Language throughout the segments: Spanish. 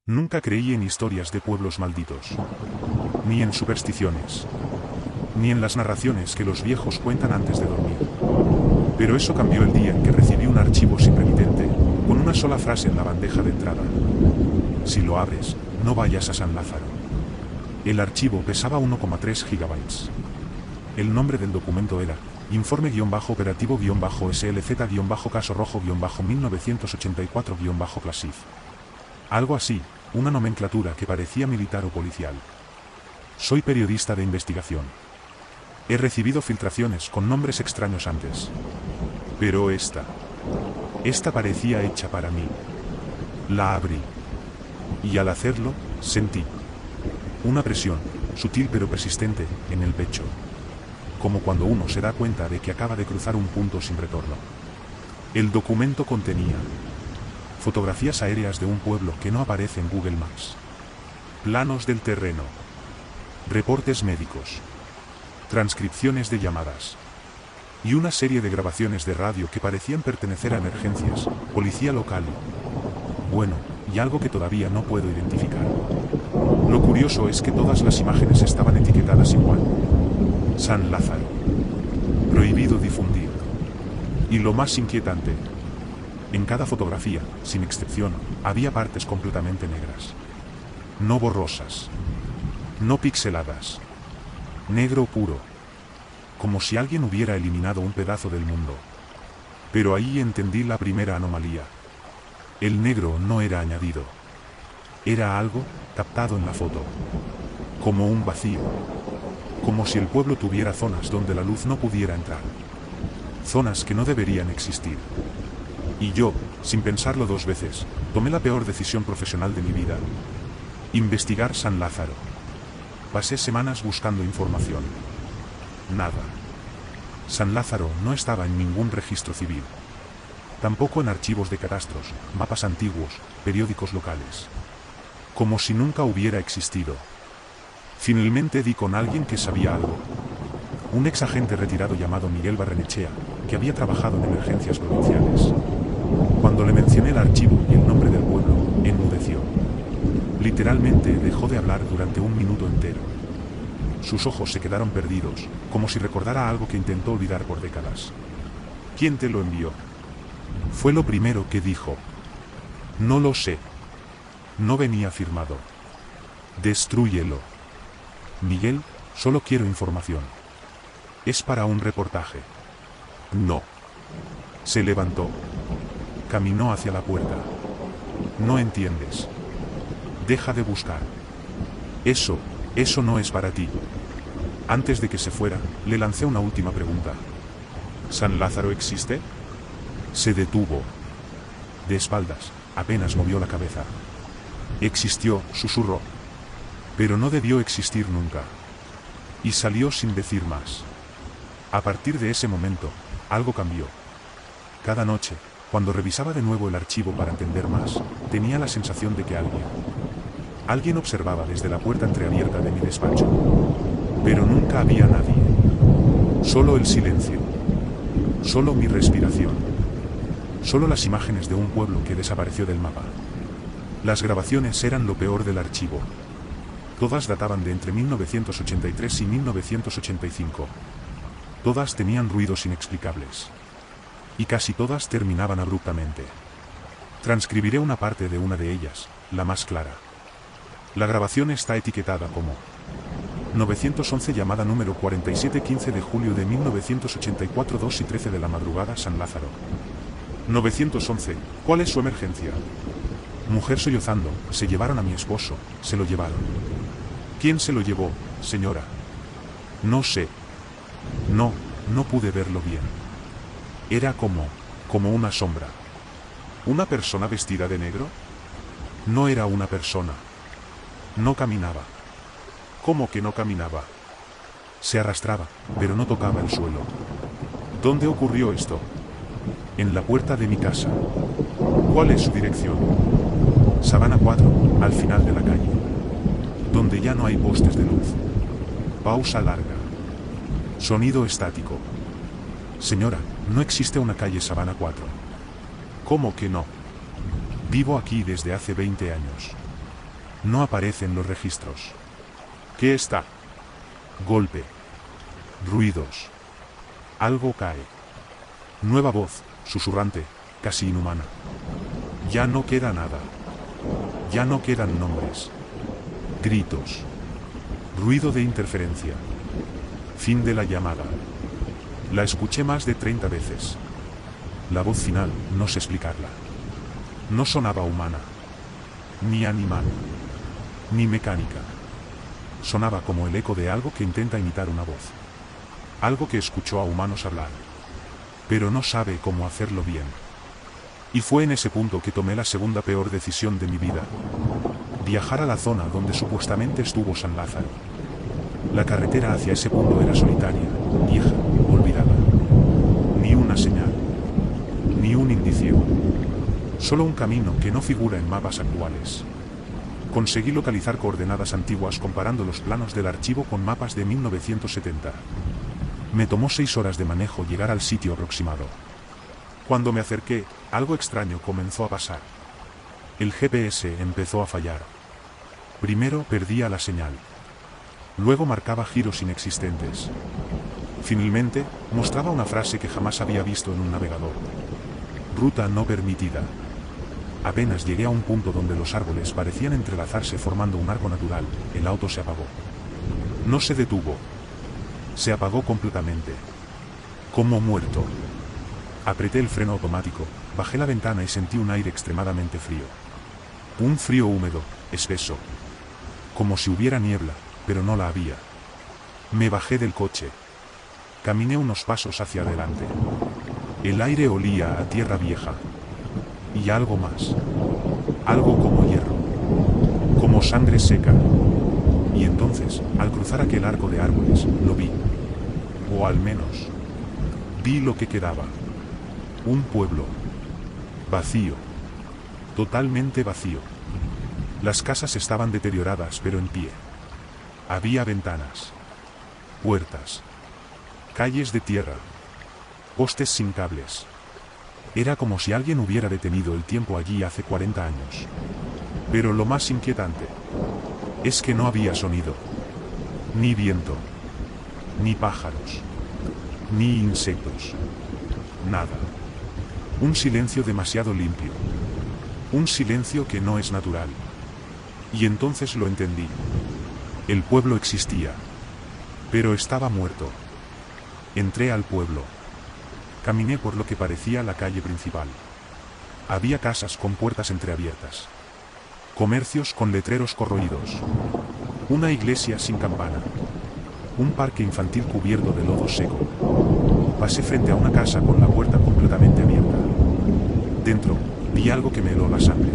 Nunca creí en historias de pueblos malditos, ni en supersticiones, ni en las narraciones que los viejos cuentan antes de dormir. Pero eso cambió el día en que recibí un archivo sin remitente, con una sola frase en la bandeja de entrada. Si lo abres, no vayas a San Lázaro. El archivo pesaba 1,3 gigabytes. El nombre del documento era Informe-operativo-SLZ-Caso Rojo-1984-Clasif. Algo así, una nomenclatura que parecía militar o policial. Soy periodista de investigación. He recibido filtraciones con nombres extraños antes. Pero esta parecía hecha para mí. La abrí. Y al hacerlo, sentí una presión, sutil pero persistente, en el pecho. Como cuando uno se da cuenta de que acaba de cruzar un punto sin retorno. El documento contenía fotografías aéreas de un pueblo que no aparece en Google Maps, planos del terreno, reportes médicos, transcripciones de llamadas y una serie de grabaciones de radio que parecían pertenecer a emergencias, policía local y algo que todavía no puedo identificar. Lo curioso es que todas las imágenes estaban etiquetadas igual. San Lázaro. Prohibido difundir. Y lo más inquietante, en cada fotografía, sin excepción, había partes completamente negras. No borrosas. No pixeladas. Negro puro. Como si alguien hubiera eliminado un pedazo del mundo. Pero ahí entendí la primera anomalía. El negro no era añadido. Era algo captado en la foto. Como un vacío. Como si el pueblo tuviera zonas donde la luz no pudiera entrar. Zonas que no deberían existir. Y yo, sin pensarlo dos veces, tomé la peor decisión profesional de mi vida. Investigar San Lázaro. Pasé semanas buscando información. Nada. San Lázaro no estaba en ningún registro civil. Tampoco en archivos de catastros, mapas antiguos, periódicos locales. Como si nunca hubiera existido. Finalmente di con alguien que sabía algo. Un ex agente retirado llamado Miguel Barrenechea, que había trabajado en emergencias provinciales. Cuando le mencioné el archivo y el nombre del pueblo, enmudeció. Literalmente dejó de hablar durante un minuto entero. Sus ojos se quedaron perdidos, como si recordara algo que intentó olvidar por décadas. ¿Quién te lo envió? Fue lo primero que dijo. No lo sé. No venía firmado. Destrúyelo. Miguel, solo quiero información. Es para un reportaje. No. Se levantó. Caminó hacia la puerta. No entiendes. Deja de buscar. Eso no es para ti. Antes de que se fuera, le lancé una última pregunta. ¿San Lázaro existe? Se detuvo. De espaldas, apenas movió la cabeza. Existió, susurró. Pero no debió existir nunca. Y salió sin decir más. A partir de ese momento, algo cambió. Cada noche, cuando revisaba de nuevo el archivo para entender más, tenía la sensación de que alguien observaba desde la puerta entreabierta de mi despacho. Pero nunca había nadie. Solo el silencio. Solo mi respiración. Solo las imágenes de un pueblo que desapareció del mapa. Las grabaciones eran lo peor del archivo. Todas databan de entre 1983 y 1985. Todas tenían ruidos inexplicables. Y casi todas terminaban abruptamente. Transcribiré una parte de una de ellas, la más clara. La grabación está etiquetada como 911 llamada número 4715 de julio de 1984 2:13 de la madrugada San Lázaro. 911, ¿cuál es su emergencia? Mujer sollozando, se llevaron a mi esposo, se lo llevaron. ¿Quién se lo llevó, señora? No sé. No pude verlo bien. Era como una sombra. ¿Una persona vestida de negro? No era una persona. No caminaba. ¿Cómo que no caminaba? Se arrastraba, pero no tocaba el suelo. ¿Dónde ocurrió esto? En la puerta de mi casa. ¿Cuál es su dirección? Sabana 4, al final de la calle. Donde ya no hay postes de luz. Pausa larga. Sonido estático. Señora, no existe una calle Sabana 4. ¿Cómo que no? Vivo aquí desde hace 20 años. No aparece en los registros. ¿Qué está? Golpe. Ruidos. Algo cae. Nueva voz, susurrante, casi inhumana. Ya no queda nada. Ya no quedan nombres. Gritos. Ruido de interferencia. Fin de la llamada. La escuché más de 30 veces. La voz final, no sé explicarla. No sonaba humana. Ni animal. Ni mecánica. Sonaba como el eco de algo que intenta imitar una voz. Algo que escuchó a humanos hablar. Pero no sabe cómo hacerlo bien. Y fue en ese punto que tomé la segunda peor decisión de mi vida. Viajar a la zona donde supuestamente estuvo San Lázaro. La carretera hacia ese punto era solitaria, vieja, olvidada. Ni una señal. Ni un indicio. Solo un camino que no figura en mapas actuales. Conseguí localizar coordenadas antiguas comparando los planos del archivo con mapas de 1970. Me tomó 6 horas de manejo llegar al sitio aproximado. Cuando me acerqué, algo extraño comenzó a pasar. El GPS empezó a fallar. Primero perdía la señal. Luego marcaba giros inexistentes. Finalmente, mostraba una frase que jamás había visto en un navegador. Ruta no permitida. Apenas llegué a un punto donde los árboles parecían entrelazarse formando un arco natural, el auto se apagó. No se detuvo. Se apagó completamente. Como muerto. Apreté el freno automático, bajé la ventana y sentí un aire extremadamente frío. Un frío húmedo, espeso. Como si hubiera niebla, pero no la había. Me bajé del coche. Caminé unos pasos hacia adelante. El aire olía a tierra vieja. Y algo más. Algo como hierro. Como sangre seca. Y entonces, al cruzar aquel arco de árboles, lo vi. O al menos, vi lo que quedaba. Un pueblo. Vacío. Totalmente vacío. Las casas estaban deterioradas pero en pie. Había ventanas. Puertas. Calles de tierra. Postes sin cables. Era como si alguien hubiera detenido el tiempo allí hace 40 años. Pero lo más inquietante es que no había sonido. Ni viento. Ni pájaros. Ni insectos. Nada. Un silencio demasiado limpio. Un silencio que no es natural. Y entonces lo entendí. El pueblo existía. Pero estaba muerto. Entré al pueblo. Caminé por lo que parecía la calle principal. Había casas con puertas entreabiertas. Comercios con letreros corroídos. Una iglesia sin campana. Un parque infantil cubierto de lodo seco. Pasé frente a una casa con la puerta completamente abierta. Dentro, vi algo que me heló la sangre.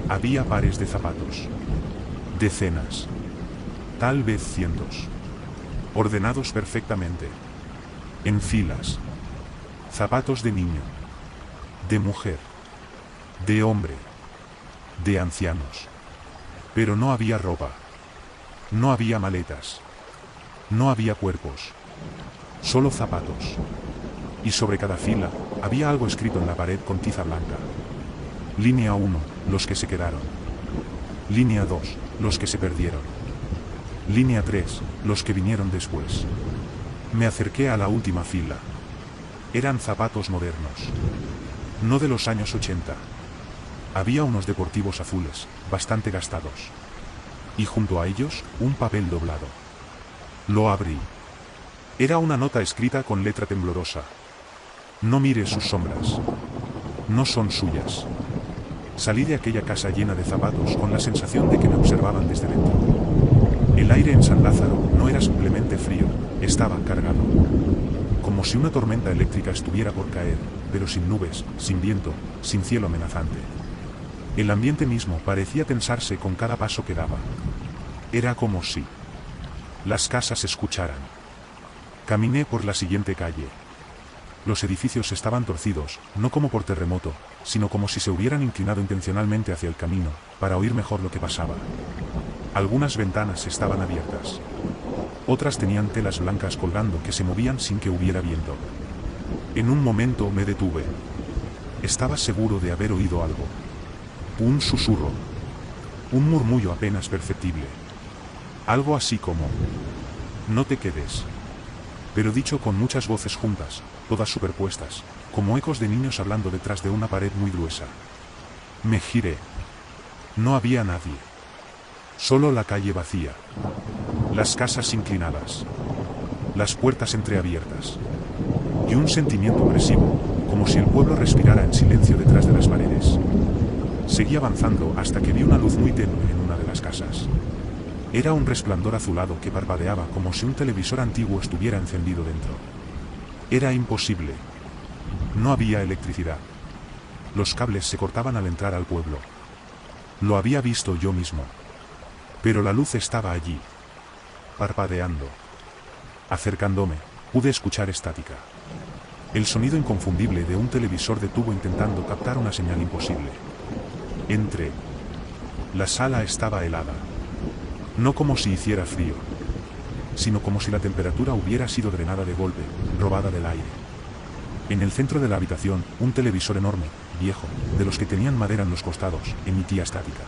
Había pares de zapatos. Decenas. Tal vez cientos. Ordenados perfectamente. En filas. Zapatos de niño. De mujer. De hombre. De ancianos. Pero no había ropa. No había maletas. No había cuerpos. Solo zapatos. Y sobre cada fila, había algo escrito en la pared con tiza blanca. Línea 1, los que se quedaron. Línea 2, los que se perdieron. Línea 3, los que vinieron después. Me acerqué a la última fila. Eran zapatos modernos. No de los años 80. Había unos deportivos azules, bastante gastados. Y junto a ellos, un papel doblado. Lo abrí. Era una nota escrita con letra temblorosa. No mire sus sombras. No son suyas. Salí de aquella casa llena de zapatos con la sensación de que me observaban desde dentro. El aire en San Lázaro no era simplemente frío, estaba cargado. Como si una tormenta eléctrica estuviera por caer, pero sin nubes, sin viento, sin cielo amenazante. El ambiente mismo parecía tensarse con cada paso que daba. Era como si las casas escucharan. Caminé por la siguiente calle. Los edificios estaban torcidos, no como por terremoto, sino como si se hubieran inclinado intencionalmente hacia el camino, para oír mejor lo que pasaba. Algunas ventanas estaban abiertas. Otras tenían telas blancas colgando que se movían sin que hubiera viento. En un momento me detuve. Estaba seguro de haber oído algo. Un susurro. Un murmullo apenas perceptible. Algo así como: no te quedes. Pero dicho con muchas voces juntas, todas superpuestas, como ecos de niños hablando detrás de una pared muy gruesa. Me giré. No había nadie. Solo la calle vacía. Las casas inclinadas. Las puertas entreabiertas. Y un sentimiento opresivo, como si el pueblo respirara en silencio detrás de las paredes. Seguí avanzando hasta que vi una luz muy tenue en una de las casas. Era un resplandor azulado que parpadeaba como si un televisor antiguo estuviera encendido dentro. Era imposible. No había electricidad. Los cables se cortaban al entrar al pueblo. Lo había visto yo mismo. Pero la luz estaba allí. Parpadeando. Acercándome, pude escuchar estática. El sonido inconfundible de un televisor de tubo intentando captar una señal imposible. Entré. La sala estaba helada. No como si hiciera frío, sino como si la temperatura hubiera sido drenada de golpe, robada del aire. En el centro de la habitación, un televisor enorme, viejo, de los que tenían madera en los costados, emitía estática.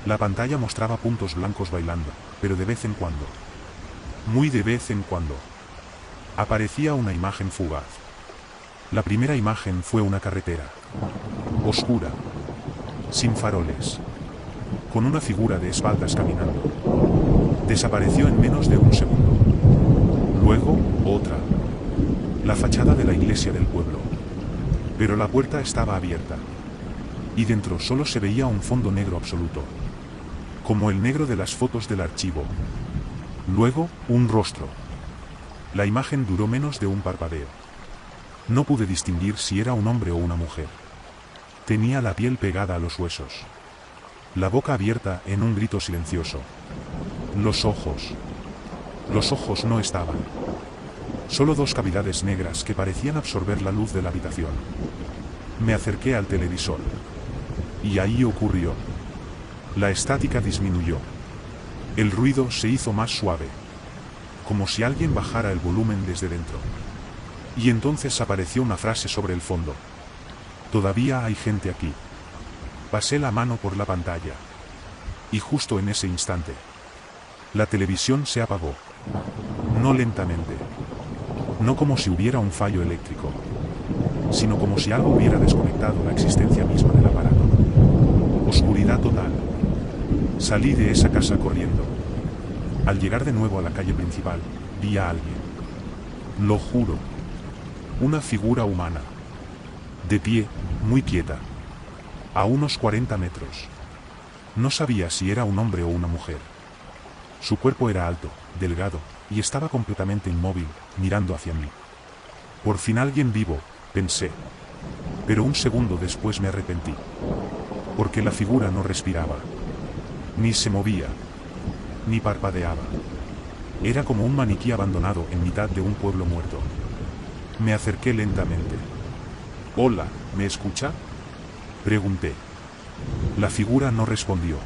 La pantalla mostraba puntos blancos bailando, pero de vez en cuando, muy de vez en cuando, aparecía una imagen fugaz. La primera imagen fue una carretera, oscura, sin faroles, con una figura de espaldas caminando. Desapareció en menos de un segundo. Luego, otra. La fachada de la iglesia del pueblo. Pero la puerta estaba abierta. Y dentro solo se veía un fondo negro absoluto. Como el negro de las fotos del archivo. Luego, un rostro. La imagen duró menos de un parpadeo. No pude distinguir si era un hombre o una mujer. Tenía la piel pegada a los huesos. La boca abierta en un grito silencioso. Los ojos. Los ojos no estaban. Solo dos cavidades negras que parecían absorber la luz de la habitación. Me acerqué al televisor. Y ahí ocurrió. La estática disminuyó. El ruido se hizo más suave. Como si alguien bajara el volumen desde dentro. Y entonces apareció una frase sobre el fondo. Todavía hay gente aquí. Pasé la mano por la pantalla. Y justo en ese instante, la televisión se apagó. No lentamente. No como si hubiera un fallo eléctrico, sino como si algo hubiera desconectado la existencia misma del aparato. Oscuridad total. Salí de esa casa corriendo. Al llegar de nuevo a la calle principal, vi a alguien. Lo juro. Una figura humana. De pie, muy quieta. A unos 40 metros. No sabía si era un hombre o una mujer. Su cuerpo era alto, delgado, y estaba completamente inmóvil, mirando hacia mí. Por fin alguien vivo, pensé. Pero un segundo después me arrepentí. Porque la figura no respiraba. Ni se movía. Ni parpadeaba. Era como un maniquí abandonado en mitad de un pueblo muerto. Me acerqué lentamente. «Hola, ¿me escucha?», pregunté. La figura no respondió.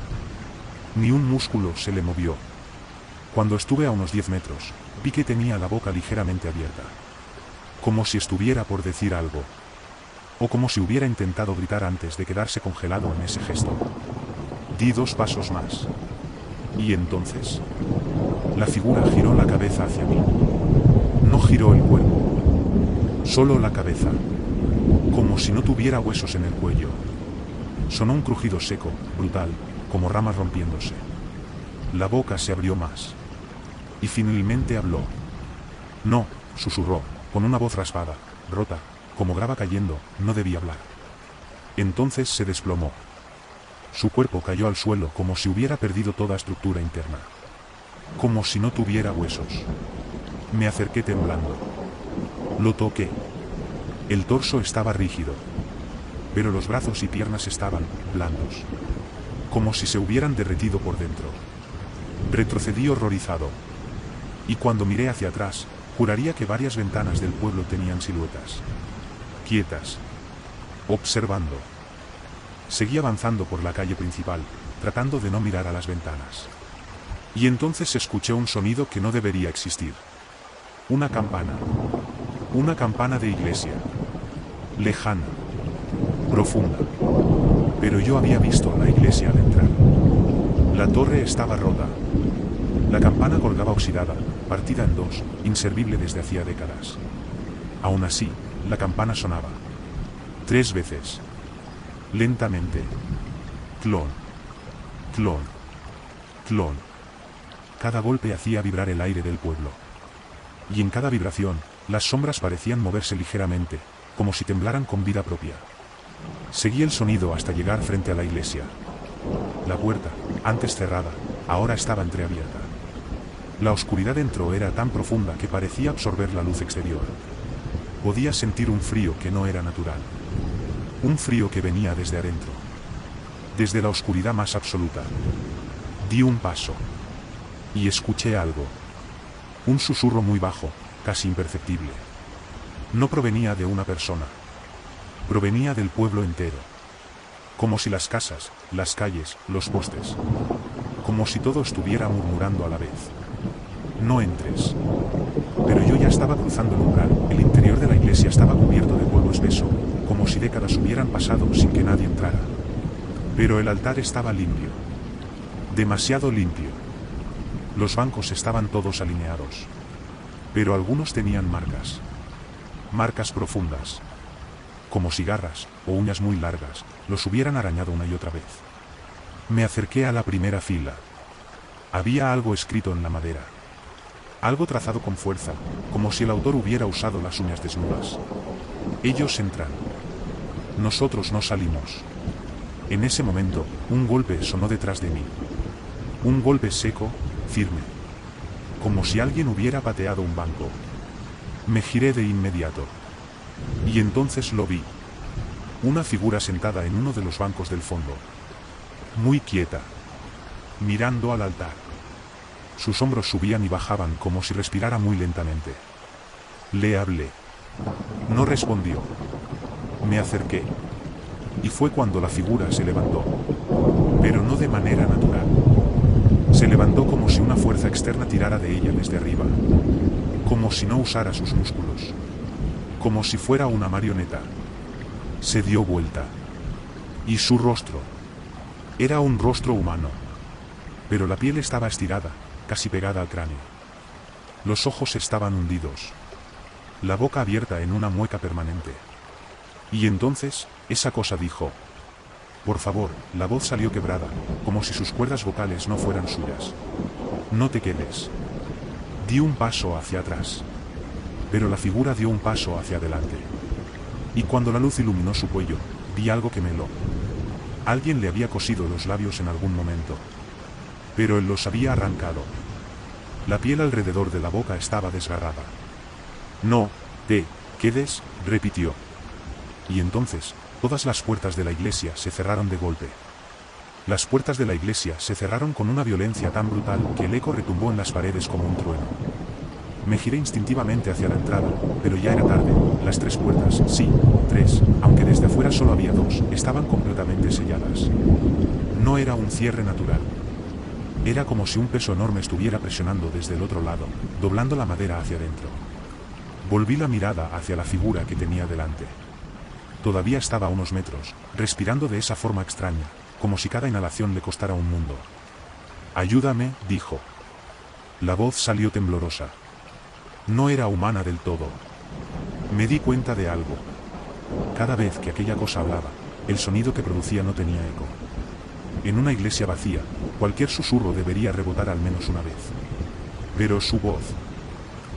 Ni un músculo se le movió. Cuando estuve a unos 10 metros, vi que tenía la boca ligeramente abierta. Como si estuviera por decir algo. O como si hubiera intentado gritar antes de quedarse congelado en ese gesto. Di 2 pasos más. Y entonces, la figura giró la cabeza hacia mí. No giró el cuerpo. Solo la cabeza. Como si no tuviera huesos en el cuello. Sonó un crujido seco, brutal, como ramas rompiéndose. La boca se abrió más. Y finalmente habló. «No», susurró, con una voz raspada, rota, como grava cayendo, no debía hablar. Entonces se desplomó. Su cuerpo cayó al suelo como si hubiera perdido toda estructura interna. Como si no tuviera huesos. Me acerqué temblando. Lo toqué. El torso estaba rígido. Pero los brazos y piernas estaban blandos. Como si se hubieran derretido por dentro. Retrocedí horrorizado. Y cuando miré hacia atrás, juraría que varias ventanas del pueblo tenían siluetas. Quietas. Observando. Seguí avanzando por la calle principal, tratando de no mirar a las ventanas. Y entonces escuché un sonido que no debería existir. Una campana. Una campana de iglesia. Lejana. Profunda. Pero yo había visto la iglesia al entrar. La torre estaba rota. La campana colgaba oxidada, partida en dos, inservible desde hacía décadas. Aún así, la campana sonaba. 3 veces. Lentamente. Clon. Clon. Clon. Cada golpe hacía vibrar el aire del pueblo. Y en cada vibración, las sombras parecían moverse ligeramente, como si temblaran con vida propia. Seguí el sonido hasta llegar frente a la iglesia. La puerta, antes cerrada, ahora estaba entreabierta. La oscuridad dentro era tan profunda que parecía absorber la luz exterior. Podía sentir un frío que no era natural. Un frío que venía desde adentro. Desde la oscuridad más absoluta. Di un paso. Y escuché algo. Un susurro muy bajo, casi imperceptible. No provenía de una persona. Provenía del pueblo entero. Como si las casas, las calles, los postes. Como si todo estuviera murmurando a la vez. No entres. Pero yo ya estaba cruzando el umbral. El interior de la iglesia estaba cubierto de polvo espeso, como si décadas hubieran pasado sin que nadie entrara. Pero el altar estaba limpio. Demasiado limpio. Los bancos estaban todos alineados. Pero algunos tenían marcas. Marcas profundas. Como si garras, o uñas muy largas, los hubieran arañado una y otra vez. Me acerqué a la primera fila. Había algo escrito en la madera. Algo trazado con fuerza, como si el autor hubiera usado las uñas desnudas. Ellos entran. Nosotros no salimos. En ese momento, un golpe sonó detrás de mí. Un golpe seco, firme. Como si alguien hubiera pateado un banco. Me giré de inmediato. Y entonces lo vi. Una figura sentada en uno de los bancos del fondo. Muy quieta. Mirando al altar. Sus hombros subían y bajaban como si respirara muy lentamente. Le hablé. No respondió. Me acerqué. Y fue cuando la figura se levantó. Pero no de manera natural. Se levantó como si una fuerza externa tirara de ella desde arriba. Como si no usara sus músculos. Como si fuera una marioneta. Se dio vuelta. Y su rostro. Era un rostro humano. Pero la piel estaba estirada, casi pegada al cráneo. Los ojos estaban hundidos. La boca abierta en una mueca permanente. Y entonces, esa cosa dijo: por favor. La voz salió quebrada, como si sus cuerdas vocales no fueran suyas. No te quedes. Di un paso hacia atrás. Pero la figura dio un paso hacia adelante. Y cuando la luz iluminó su cuello, vi algo que me heló. Alguien le había cosido los labios en algún momento. Pero él los había arrancado. La piel alrededor de la boca estaba desgarrada. No te quedes, repitió. Y entonces, todas las puertas de la iglesia se cerraron de golpe. Las puertas de la iglesia se cerraron con una violencia tan brutal que el eco retumbó en las paredes como un trueno. Me giré instintivamente hacia la entrada, pero ya era tarde. Las 3 puertas, sí, 3, aunque desde afuera solo había 2, estaban completamente selladas. No era un cierre natural. Era como si un peso enorme estuviera presionando desde el otro lado, doblando la madera hacia adentro. Volví la mirada hacia la figura que tenía delante. Todavía estaba a unos metros, respirando de esa forma extraña, como si cada inhalación le costara un mundo. Ayúdame, dijo. La voz salió temblorosa. No era humana del todo. Me di cuenta de algo. Cada vez que aquella cosa hablaba, el sonido que producía no tenía eco. En una iglesia vacía, cualquier susurro debería rebotar al menos una vez. Pero su voz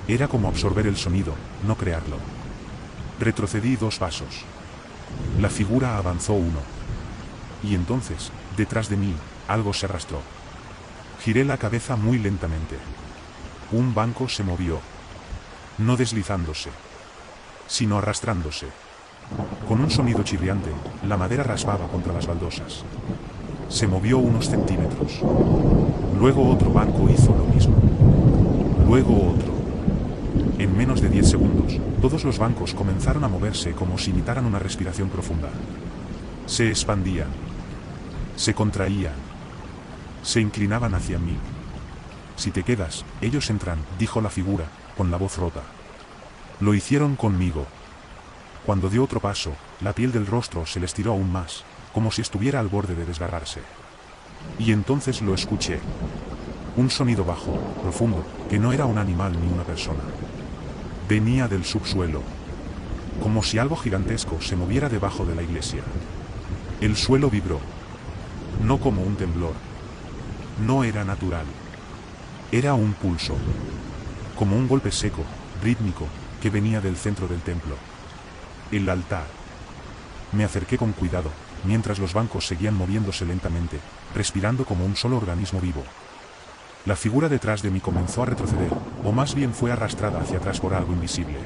era como absorber el sonido, no crearlo. Retrocedí 2 pasos. La figura avanzó 1. Y entonces, detrás de mí, algo se arrastró. Giré la cabeza muy lentamente. Un banco se movió. No deslizándose, sino arrastrándose. Con un sonido chirriante, la madera raspaba contra las baldosas. Se movió unos centímetros. Luego otro banco hizo lo mismo. Luego otro. En menos de 10 segundos, todos los bancos comenzaron a moverse como si imitaran una respiración profunda. Se expandían. Se contraían. Se inclinaban hacia mí. Si te quedas, ellos entran, dijo la figura, con la voz rota. Lo hicieron conmigo. Cuando dio otro paso, la piel del rostro se le estiró aún más, como si estuviera al borde de desgarrarse. Y entonces lo escuché. Un sonido bajo, profundo, que no era un animal ni una persona. Venía del subsuelo. Como si algo gigantesco se moviera debajo de la iglesia. El suelo vibró. No como un temblor. No era natural. Era un pulso. Como un golpe seco, rítmico, que venía del centro del templo. El altar. Me acerqué con cuidado, mientras los bancos seguían moviéndose lentamente, respirando como un solo organismo vivo. La figura detrás de mí comenzó a retroceder, o más bien fue arrastrada hacia atrás por algo invisible.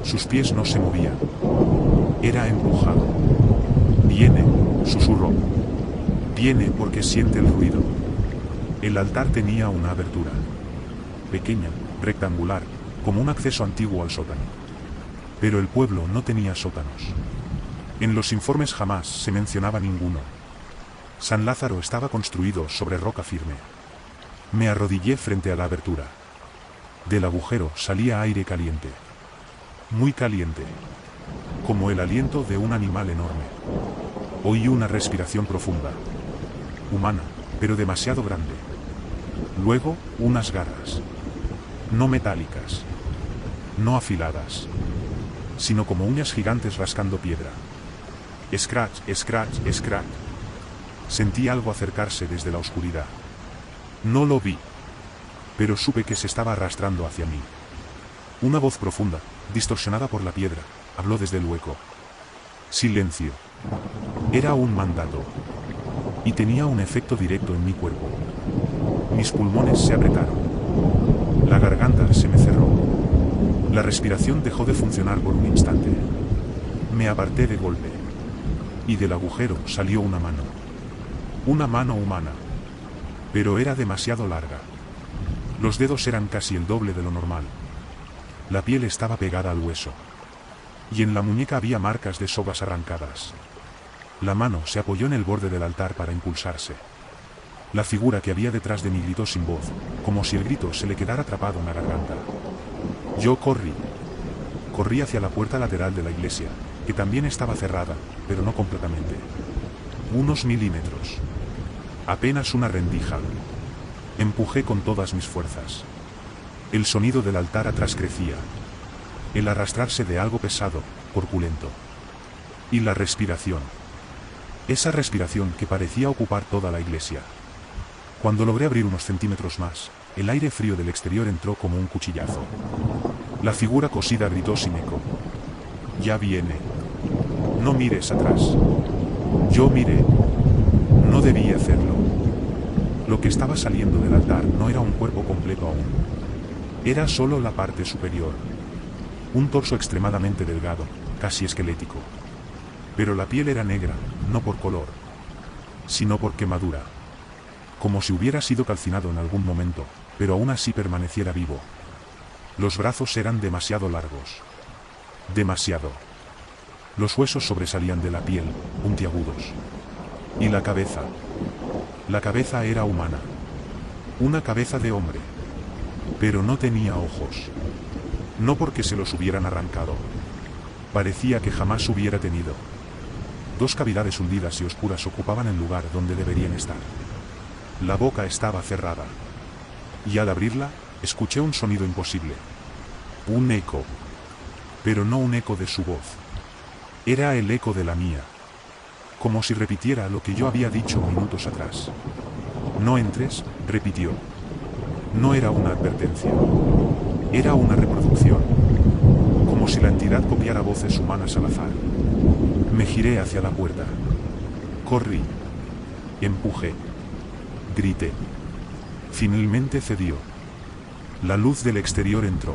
Sus pies no se movían. Era empujado. Viene, susurró. Viene porque siente el ruido. El altar tenía una abertura. Pequeña, rectangular, como un acceso antiguo al sótano. Pero el pueblo no tenía sótanos. En los informes jamás se mencionaba ninguno. San Lázaro estaba construido sobre roca firme. Me arrodillé frente a la abertura. Del agujero salía aire caliente. Muy caliente. Como el aliento de un animal enorme. Oí una respiración profunda. Humana, pero demasiado grande. Luego, unas garras. No metálicas. No afiladas. Sino como uñas gigantes rascando piedra. Scratch, scratch, scratch. Sentí algo acercarse desde la oscuridad. No lo vi. Pero supe que se estaba arrastrando hacia mí. Una voz profunda, distorsionada por la piedra, habló desde el hueco. Silencio. Era un mandato. Y tenía un efecto directo en mi cuerpo. Mis pulmones se apretaron. La garganta se me cerró. La respiración dejó de funcionar por un instante. Me aparté de golpe. Y del agujero salió una mano. Una mano humana. Pero era demasiado larga. Los dedos eran casi el doble de lo normal. La piel estaba pegada al hueso. Y en la muñeca había marcas de sogas arrancadas. La mano se apoyó en el borde del altar para impulsarse. La figura que había detrás de mí gritó sin voz, como si el grito se le quedara atrapado en la garganta. Yo corrí. Corrí hacia la puerta lateral de la iglesia, que también estaba cerrada, pero no completamente. Unos milímetros. Apenas una rendija. Empujé con todas mis fuerzas. El sonido del altar atrás crecía. El arrastrarse de algo pesado, corpulento. Y la respiración. Esa respiración que parecía ocupar toda la iglesia. Cuando logré abrir unos centímetros más, el aire frío del exterior entró como un cuchillazo. La figura cosida gritó sin eco. Ya viene. No mires atrás. Yo miré. No debí hacerlo. Lo que estaba saliendo del altar no era un cuerpo completo aún. Era solo la parte superior. Un torso extremadamente delgado, casi esquelético. Pero la piel era negra, no por color, sino por quemadura. Como si hubiera sido calcinado en algún momento, pero aún así permaneciera vivo. Los brazos eran demasiado largos. Demasiado. Los huesos sobresalían de la piel, puntiagudos. Y la cabeza. La cabeza era humana. Una cabeza de hombre. Pero no tenía ojos. No porque se los hubieran arrancado. Parecía que jamás hubiera tenido. Dos cavidades hundidas y oscuras ocupaban el lugar donde deberían estar. La boca estaba cerrada. Y al abrirla, escuché un sonido imposible. Un eco. Pero no un eco de su voz. Era el eco de la mía. Como si repitiera lo que yo había dicho minutos atrás. No entres, repitió. No era una advertencia. Era una reproducción. Como si la entidad copiara voces humanas al azar. Me giré hacia la puerta. Corrí. Empujé. Grité. Finalmente cedió. La luz del exterior entró.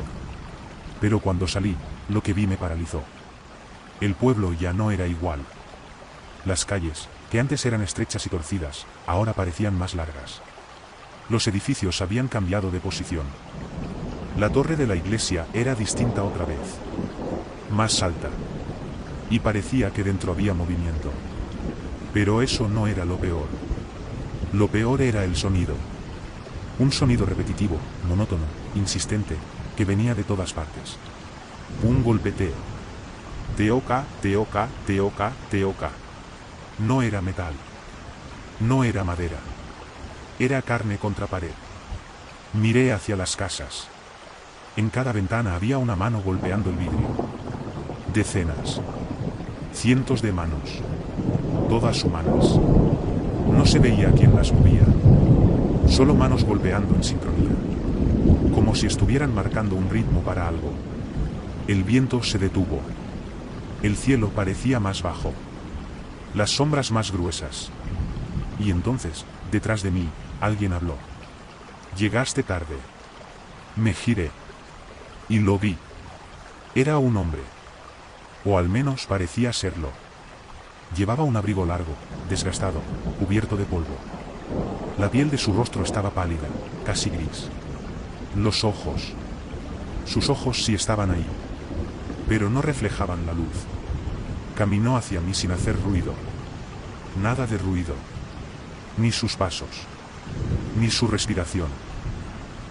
Pero cuando salí, lo que vi me paralizó. El pueblo ya no era igual. Las calles, que antes eran estrechas y torcidas, ahora parecían más largas. Los edificios habían cambiado de posición. La torre de la iglesia era distinta otra vez. Más alta. Y parecía que dentro había movimiento. Pero eso no era lo peor. Lo peor era el sonido. Un sonido repetitivo, monótono, insistente, que venía de todas partes. Un golpeteo. Teoca, teoca, teoca, teoca. No era metal. No era madera. Era carne contra pared. Miré hacia las casas. En cada ventana había una mano golpeando el vidrio. Decenas. Cientos de manos. Todas humanas. No se veía quién las movía. Solo manos golpeando en sincronía. Como si estuvieran marcando un ritmo para algo. El viento se detuvo. El cielo parecía más bajo. Las sombras más gruesas. Y entonces, detrás de mí, alguien habló. Llegaste tarde. Me giré. Y lo vi. Era un hombre. O al menos parecía serlo. Llevaba un abrigo largo, desgastado, cubierto de polvo. La piel de su rostro estaba pálida, casi gris. Los ojos. Sus ojos sí estaban ahí. Pero no reflejaban la luz. Caminó hacia mí sin hacer ruido. Nada de ruido. Ni sus pasos. Ni su respiración.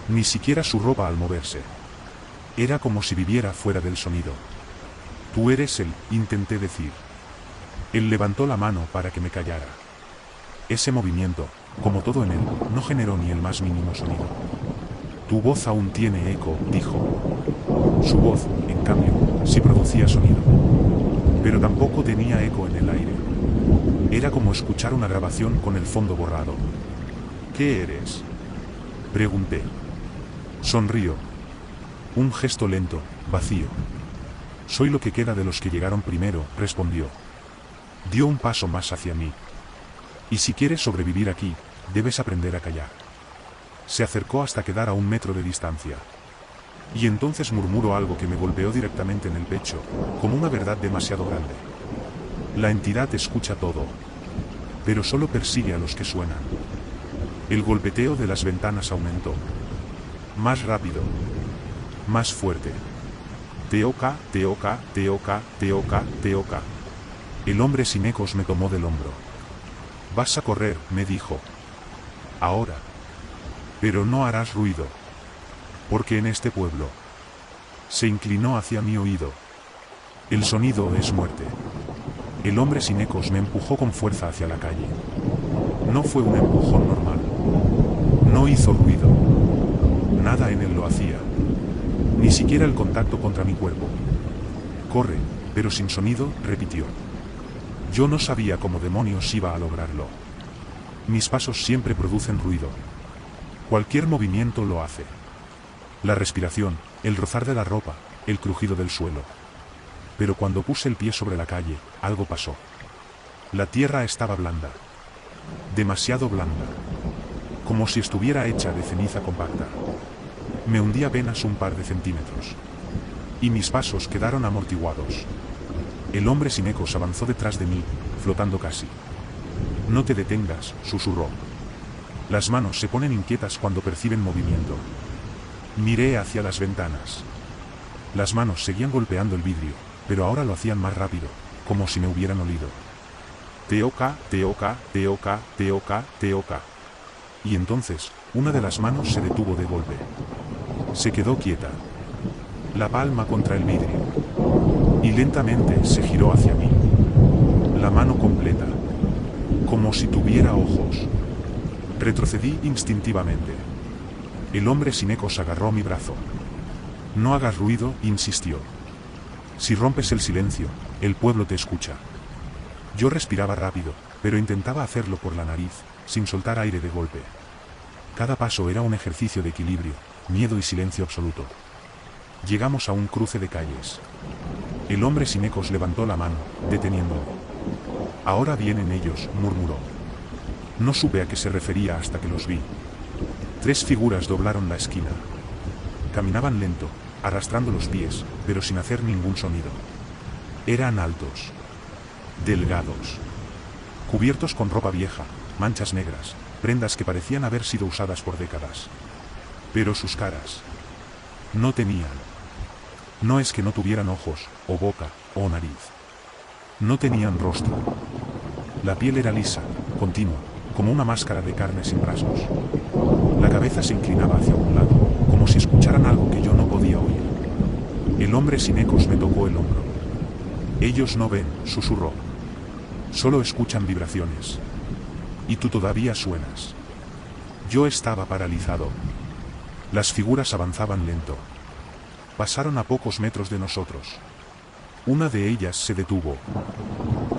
Ni siquiera su ropa al moverse. Era como si viviera fuera del sonido. Tú eres él, intenté decir. Él levantó la mano para que me callara. Ese movimiento, como todo en él, no generó ni el más mínimo sonido. Tu voz aún tiene eco, dijo. Su voz, en cambio, sí producía sonido. Pero tampoco tenía eco en el aire. Era como escuchar una grabación con el fondo borrado. ¿Qué eres? Pregunté. Sonrió. Un gesto lento, vacío. Soy lo que queda de los que llegaron primero, respondió. Dio un paso más hacia mí. Y si quieres sobrevivir aquí, debes aprender a callar. Se acercó hasta quedar a 1 metro de distancia. Y entonces murmuró algo que me golpeó directamente en el pecho, como una verdad demasiado grande. La entidad escucha todo. Pero solo persigue a los que suenan. El golpeteo de las ventanas aumentó. Más rápido. Más fuerte. Teoka, Teoka, Teoka, Teoka, Teoka. El hombre sin ecos me tomó del hombro. Vas a correr, me dijo. Ahora. Pero no harás ruido. Porque en este pueblo. Se inclinó hacia mi oído. El sonido es muerte. El hombre sin ecos me empujó con fuerza hacia la calle. No fue un empujón normal. No hizo ruido. Nada en él lo hacía. Ni siquiera el contacto contra mi cuerpo. Corre, pero sin sonido, repitió. Yo no sabía cómo demonios iba a lograrlo. Mis pasos siempre producen ruido. Cualquier movimiento lo hace. La respiración, el rozar de la ropa, el crujido del suelo. Pero cuando puse el pie sobre la calle, algo pasó. La tierra estaba blanda. Demasiado blanda. Como si estuviera hecha de ceniza compacta. Me hundí apenas un par de centímetros. Y mis pasos quedaron amortiguados. El hombre sin ecos avanzó detrás de mí, flotando casi. No te detengas, susurró. Las manos se ponen inquietas cuando perciben movimiento. Miré hacia las ventanas. Las manos seguían golpeando el vidrio, pero ahora lo hacían más rápido, como si me hubieran olido. Teoka, Teoka, Teoka, Teoka, Teoka. Y entonces, una de las manos se detuvo de golpe. Se quedó quieta. La palma contra el vidrio. Y lentamente se giró hacia mí. La mano completa. Como si tuviera ojos. Retrocedí instintivamente. El hombre sin ecos agarró mi brazo. No hagas ruido, insistió. Si rompes el silencio, el pueblo te escucha. Yo respiraba rápido, pero intentaba hacerlo por la nariz, sin soltar aire de golpe. Cada paso era un ejercicio de equilibrio, miedo y silencio absoluto. Llegamos a un cruce de calles. El hombre sin ecos levantó la mano, deteniéndome. Ahora vienen ellos, murmuró. No supe a qué se refería hasta que los vi. 3 figuras doblaron la esquina. Caminaban lento, arrastrando los pies, pero sin hacer ningún sonido. Eran altos. Delgados. Cubiertos con ropa vieja, manchas negras, prendas que parecían haber sido usadas por décadas. Pero sus caras no tenían. No es que no tuvieran ojos, o boca, o nariz. No tenían rostro. La piel era lisa, continua, como una máscara de carne sin rasgos. La cabeza se inclinaba hacia un lado, como si escucharan algo que yo no podía oír. El hombre sin ecos me tocó el hombro. Ellos no ven, susurró. Solo escuchan vibraciones. Y tú todavía suenas. Yo estaba paralizado. Las figuras avanzaban lento. Pasaron a pocos metros de nosotros. Una de ellas se detuvo.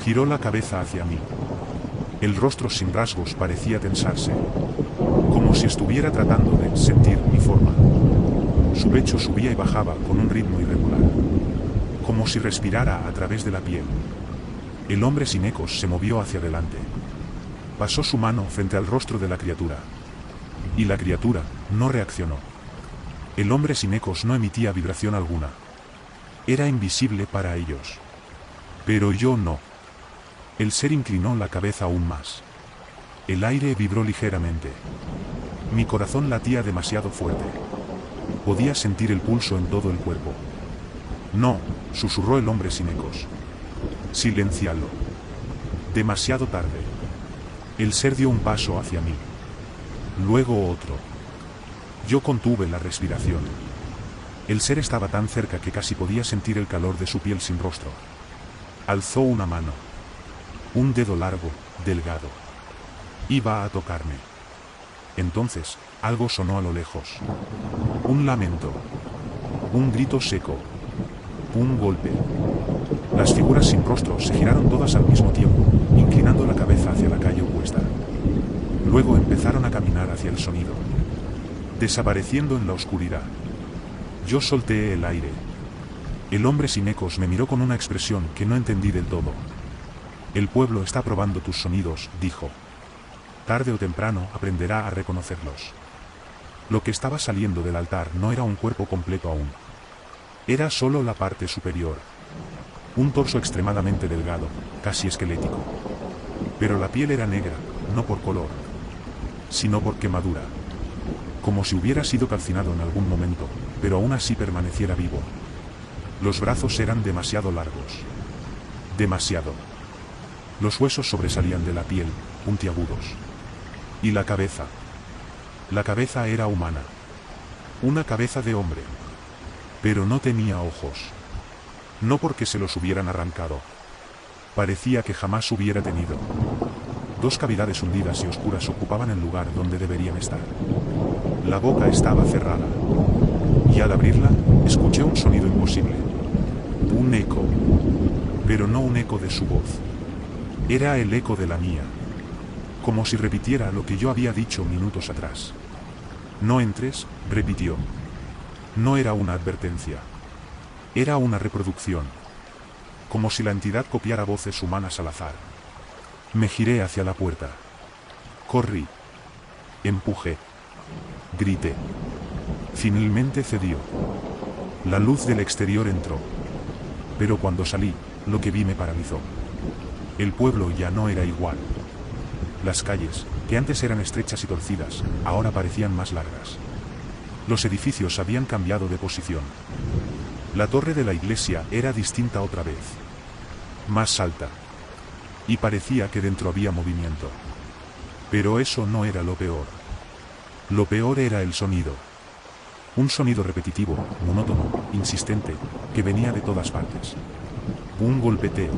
Giró la cabeza hacia mí. El rostro sin rasgos parecía tensarse, como si estuviera tratando de sentir mi forma. Su pecho subía y bajaba con un ritmo irregular, como si respirara a través de la piel. El hombre sin ecos se movió hacia adelante. Pasó su mano frente al rostro de la criatura. Y la criatura no reaccionó. El hombre sin ecos no emitía vibración alguna. Era invisible para ellos. Pero yo no. El ser inclinó la cabeza aún más. El aire vibró ligeramente. Mi corazón latía demasiado fuerte. Podía sentir el pulso en todo el cuerpo. No, susurró el hombre sin ecos. Silencialo. Demasiado tarde. El ser dio un paso hacia mí. Luego otro. Yo contuve la respiración. El ser estaba tan cerca que casi podía sentir el calor de su piel sin rostro. Alzó una mano. Un dedo largo, delgado. Iba a tocarme. Entonces, algo sonó a lo lejos. Un lamento. Un grito seco. Un golpe. Las figuras sin rostro se giraron todas al mismo tiempo, inclinando la cabeza hacia la calle opuesta. Luego empezaron a caminar hacia el sonido, desapareciendo en la oscuridad. Yo solté el aire. El hombre sin ecos me miró con una expresión que no entendí del todo. El pueblo está probando tus sonidos, dijo. Tarde o temprano aprenderá a reconocerlos. Lo que estaba saliendo del altar no era un cuerpo completo aún. Era solo la parte superior. Un torso extremadamente delgado, casi esquelético. Pero la piel era negra, no por color, sino por quemadura. Como si hubiera sido calcinado en algún momento, pero aún así permaneciera vivo. Los brazos eran demasiado largos. Demasiado. Los huesos sobresalían de la piel, puntiagudos. Y la cabeza. La cabeza era humana. Una cabeza de hombre. Pero no tenía ojos. No porque se los hubieran arrancado. Parecía que jamás hubiera tenido. Dos cavidades hundidas y oscuras ocupaban el lugar donde deberían estar. La boca estaba cerrada. Y al abrirla, escuché un sonido imposible. Un eco. Pero no un eco de su voz. Era el eco de la mía. Como si repitiera lo que yo había dicho minutos atrás. No entres, repitió. No era una advertencia. Era una reproducción. Como si la entidad copiara voces humanas al azar. Me giré hacia la puerta. Corrí. Empujé. Grité. Finalmente cedió. La luz del exterior entró. Pero cuando salí, lo que vi me paralizó. El pueblo ya no era igual. Las calles, que antes eran estrechas y torcidas, ahora parecían más largas. Los edificios habían cambiado de posición. La torre de la iglesia era distinta otra vez. Más alta. Y parecía que dentro había movimiento. Pero eso no era lo peor. Lo peor era el sonido. Un sonido repetitivo, monótono, insistente, que venía de todas partes. Un golpeteo.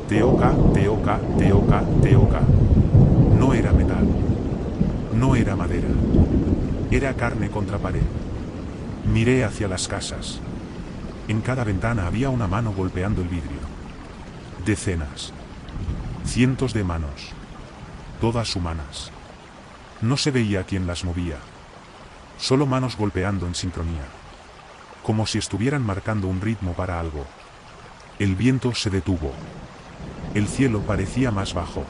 Teoca, teoca, teoca, teoca. No era metal. No era madera. Era carne contra pared. Miré hacia las casas. En cada ventana había una mano golpeando el vidrio. Decenas. Cientos de manos. Todas humanas. No se veía quién las movía. Solo manos golpeando en sincronía. Como si estuvieran marcando un ritmo para algo. El viento se detuvo. El cielo parecía más bajo.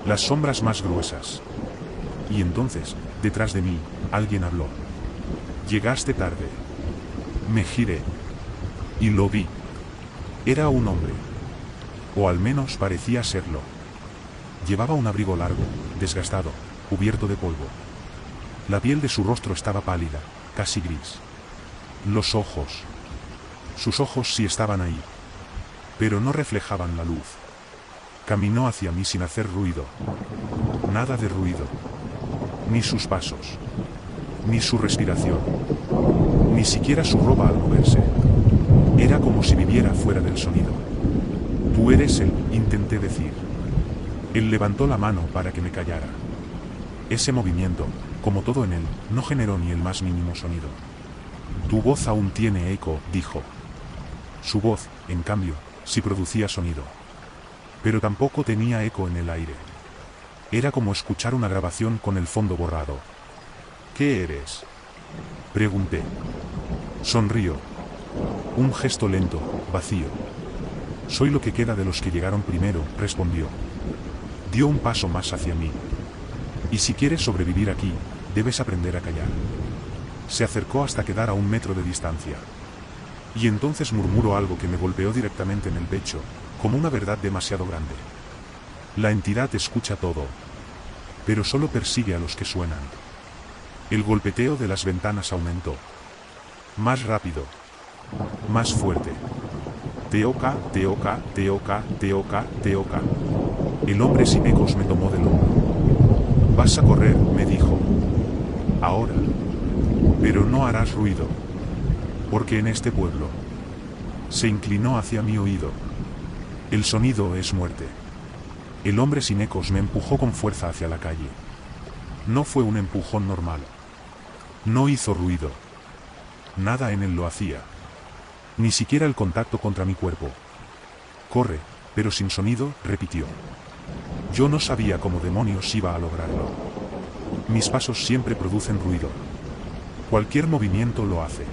Las sombras más gruesas. Y entonces, detrás de mí, alguien habló. Llegaste tarde. Me giré. Y lo vi. Era un hombre. O al menos parecía serlo. Llevaba un abrigo largo, desgastado, cubierto de polvo. La piel de su rostro estaba pálida, casi gris. Los ojos. Sus ojos sí estaban ahí. Pero no reflejaban la luz. Caminó hacia mí sin hacer ruido. Nada de ruido. Ni sus pasos. Ni su respiración. Ni siquiera su ropa al moverse. Era como si viviera fuera del sonido. Tú eres él, intenté decir. Él levantó la mano para que me callara. Ese movimiento, como todo en él, no generó ni el más mínimo sonido. Tu voz aún tiene eco, dijo. Su voz, en cambio, sí producía sonido. Pero tampoco tenía eco en el aire. Era como escuchar una grabación con el fondo borrado. ¿Qué eres?, pregunté. Sonrió. Un gesto lento, vacío. Soy lo que queda de los que llegaron primero, respondió. Dio un paso más hacia mí. Y si quieres sobrevivir aquí, debes aprender a callar. Se acercó hasta quedar a 1 metro de distancia. Y entonces murmuró algo que me golpeó directamente en el pecho, como una verdad demasiado grande. La entidad escucha todo, pero solo persigue a los que suenan. El golpeteo de las ventanas aumentó. Más rápido. Más fuerte. Teoca, teoca, teoca, teoca, teoca. El hombre sin ecos me tomó del hombro. Vas a correr, me dijo. Ahora. Pero no harás ruido. Porque en este pueblo. Se inclinó hacia mi oído. El sonido es muerte. El hombre sin ecos me empujó con fuerza hacia la calle. No fue un empujón normal. No hizo ruido. Nada en él lo hacía. Ni siquiera el contacto contra mi cuerpo. Corre, pero sin sonido, repitió. Yo no sabía cómo demonios iba a lograrlo. Mis pasos siempre producen ruido. Cualquier movimiento lo hace.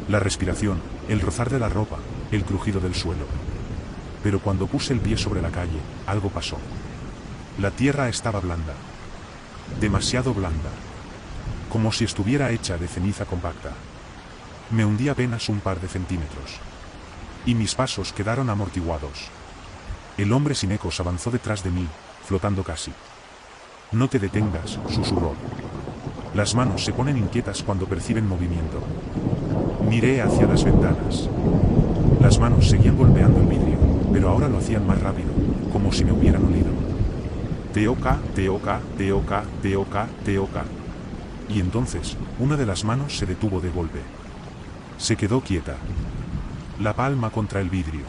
La respiración, el rozar de la ropa, el crujido del suelo. Pero cuando puse el pie sobre la calle, algo pasó. La tierra estaba blanda. Demasiado blanda. Como si estuviera hecha de ceniza compacta. Me hundí apenas un par de centímetros. Y mis pasos quedaron amortiguados. El hombre sin ecos avanzó detrás de mí, flotando casi. No te detengas, susurró. Las manos se ponen inquietas cuando perciben movimiento. Miré hacia las ventanas. Las manos seguían golpeando el vidrio, pero ahora lo hacían más rápido, como si me hubieran olido. Teoca, teoca, teoca, teoca, teoca. Y entonces, una de las manos se detuvo de golpe. Se quedó quieta. La palma contra el vidrio.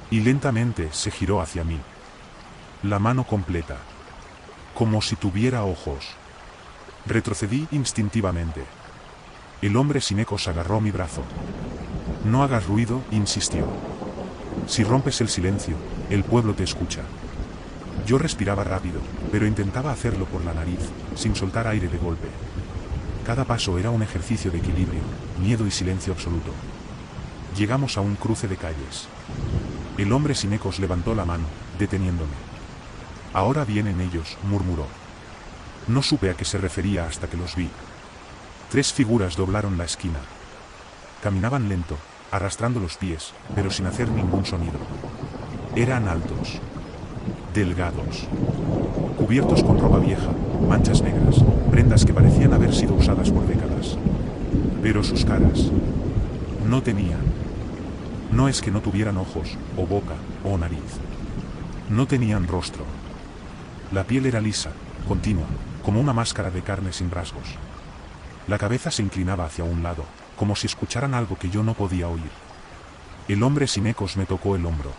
Y lentamente se giró hacia mí. La mano completa. Como si tuviera ojos. Retrocedí instintivamente. El hombre sin ecos agarró mi brazo. No hagas ruido, insistió. Si rompes el silencio, el pueblo te escucha. Yo respiraba rápido, pero intentaba hacerlo por la nariz, sin soltar aire de golpe. Cada paso era un ejercicio de equilibrio, miedo y silencio absoluto. Llegamos a un cruce de calles. El hombre sin ecos levantó la mano, deteniéndome. Ahora vienen ellos, murmuró. No supe a qué se refería hasta que los vi. 3 figuras doblaron la esquina. Caminaban lento, arrastrando los pies, pero sin hacer ningún sonido. Eran altos. Delgados. Cubiertos con ropa vieja, manchas negras, prendas que parecían haber sido usadas por décadas. Pero sus caras no tenían. No es que no tuvieran ojos, o boca, o nariz. No tenían rostro. La piel era lisa, continua, como una máscara de carne sin rasgos. La cabeza se inclinaba hacia un lado, como si escucharan algo que yo no podía oír. El hombre sin ecos me tocó el hombro.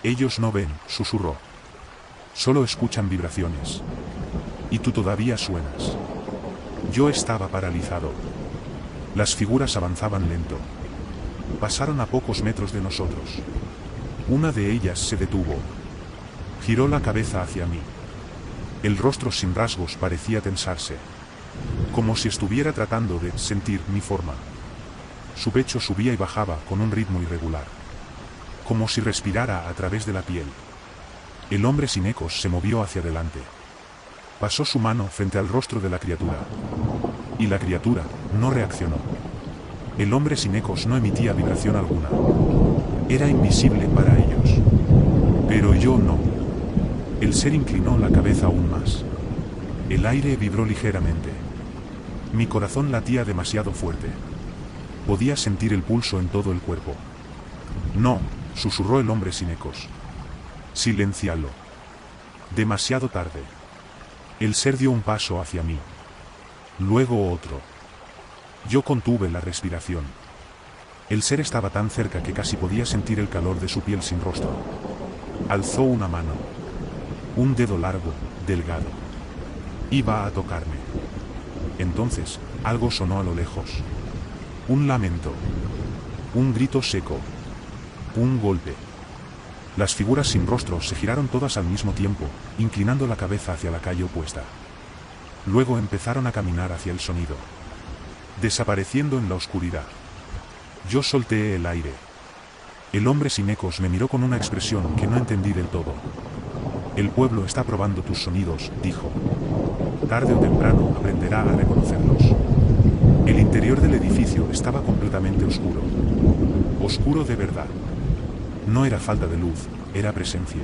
Ellos no ven, susurró. Solo escuchan vibraciones. Y tú todavía suenas. Yo estaba paralizado. Las figuras avanzaban lento. Pasaron a pocos metros de nosotros. Una de ellas se detuvo. Giró la cabeza hacia mí. El rostro sin rasgos parecía tensarse. Como si estuviera tratando de sentir mi forma. Su pecho subía y bajaba con un ritmo irregular. Como si respirara a través de la piel. El hombre sin ecos se movió hacia adelante. Pasó su mano frente al rostro de la criatura. Y la criatura no reaccionó. El hombre sin ecos no emitía vibración alguna. Era invisible para ellos. Pero yo no. El ser inclinó la cabeza aún más. El aire vibró ligeramente. Mi corazón latía demasiado fuerte. Podía sentir el pulso en todo el cuerpo. No, susurró el hombre sin ecos. Siléncialo. Demasiado tarde. El ser dio un paso hacia mí. Luego otro. Yo contuve la respiración. El ser estaba tan cerca que casi podía sentir el calor de su piel sin rostro. Alzó una mano. Un dedo largo, delgado. Iba a tocarme. Entonces, algo sonó a lo lejos. Un lamento. Un grito seco. Un golpe. Las figuras sin rostro se giraron todas al mismo tiempo, inclinando la cabeza hacia la calle opuesta. Luego empezaron a caminar hacia el sonido, desapareciendo en la oscuridad. Yo solté el aire. El hombre sin ecos me miró con una expresión que no entendí del todo. El pueblo está probando tus sonidos, dijo. Tarde o temprano aprenderá a reconocerlos. El interior del edificio estaba completamente oscuro. Oscuro de verdad. No era falta de luz, era presencia.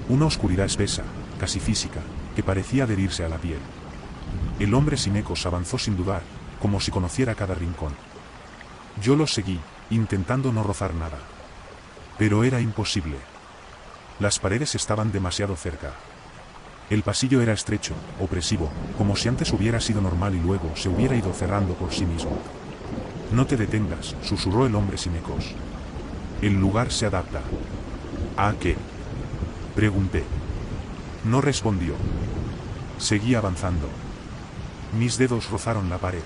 Una oscuridad espesa, casi física, que parecía adherirse a la piel. El hombre sin ecos avanzó sin dudar, como si conociera cada rincón. Yo lo seguí, intentando no rozar nada. Pero era imposible. Las paredes estaban demasiado cerca. El pasillo era estrecho, opresivo, como si antes hubiera sido normal y luego se hubiera ido cerrando por sí mismo. No te detengas, susurró el hombre sin ecos. El lugar se adapta. ¿A qué? Pregunté. No respondió. Seguí avanzando. Mis dedos rozaron la pared.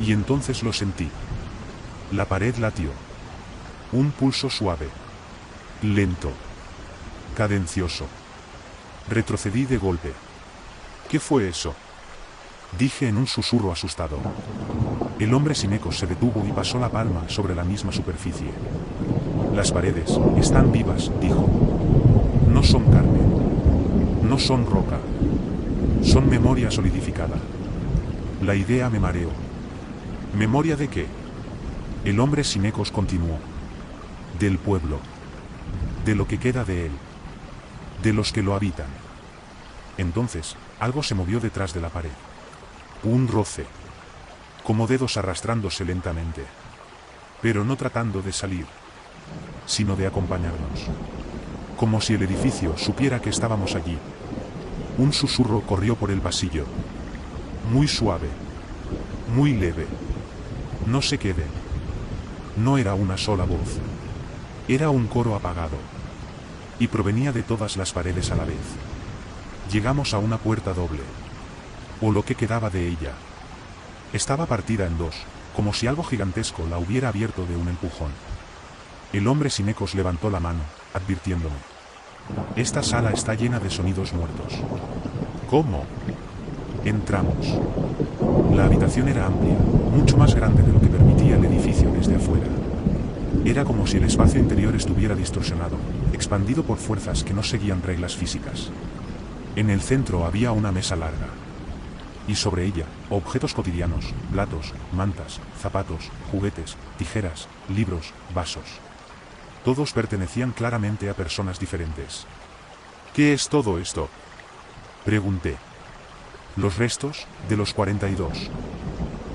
Y entonces lo sentí. La pared latió. Un pulso suave. Lento. Cadencioso. Retrocedí de golpe. ¿Qué fue eso? Dije en un susurro asustado. El hombre sin ecos se detuvo y pasó la palma sobre la misma superficie. Las paredes están vivas, dijo. No son carne. No son roca. Son memoria solidificada. La idea me mareó. ¿Memoria de qué? El hombre sin ecos continuó. Del pueblo. De lo que queda de él. De los que lo habitan. Entonces, algo se movió detrás de la pared. Un roce. Como dedos arrastrándose lentamente. Pero no tratando de salir, sino de acompañarnos. Como si el edificio supiera que estábamos allí. Un susurro corrió por el pasillo. Muy suave. Muy leve. No se queden. No era una sola voz. Era un coro apagado. Y provenía de todas las paredes a la vez. Llegamos a una puerta doble. O lo que quedaba de ella. Estaba partida en dos, como si algo gigantesco la hubiera abierto de un empujón. El hombre sin ecos levantó la mano, advirtiéndome. Esta sala está llena de sonidos muertos. ¿Cómo? Entramos. La habitación era amplia, mucho más grande de lo que permitía el edificio desde afuera. Era como si el espacio interior estuviera distorsionado, expandido por fuerzas que no seguían reglas físicas. En el centro había una mesa larga. Y sobre ella, objetos cotidianos, platos, mantas, zapatos, juguetes, tijeras, libros, vasos. Todos pertenecían claramente a personas diferentes. ¿Qué es todo esto? Pregunté. Los restos de los 42.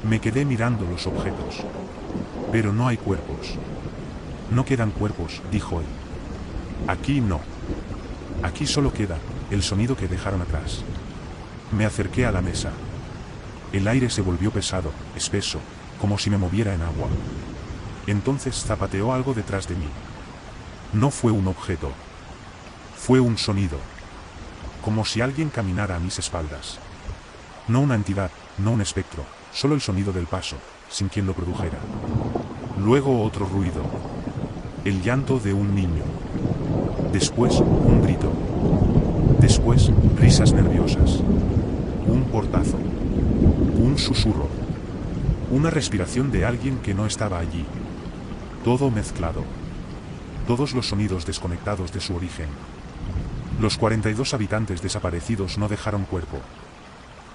Me quedé mirando los objetos. Pero no hay cuerpos. No quedan cuerpos, dijo él. Aquí no. Aquí solo queda el sonido que dejaron atrás. Me acerqué a la mesa. El aire se volvió pesado, espeso, como si me moviera en agua. Entonces zapateó algo detrás de mí. No fue un objeto. Fue un sonido. Como si alguien caminara a mis espaldas. No una entidad, no un espectro, solo el sonido del paso, sin quien lo produjera. Luego otro ruido. El llanto de un niño. Después, un grito. Después, risas nerviosas. Un portazo. Un susurro. Una respiración de alguien que no estaba allí. Todo mezclado. Todos los sonidos desconectados de su origen. Los 42 habitantes desaparecidos no dejaron cuerpo.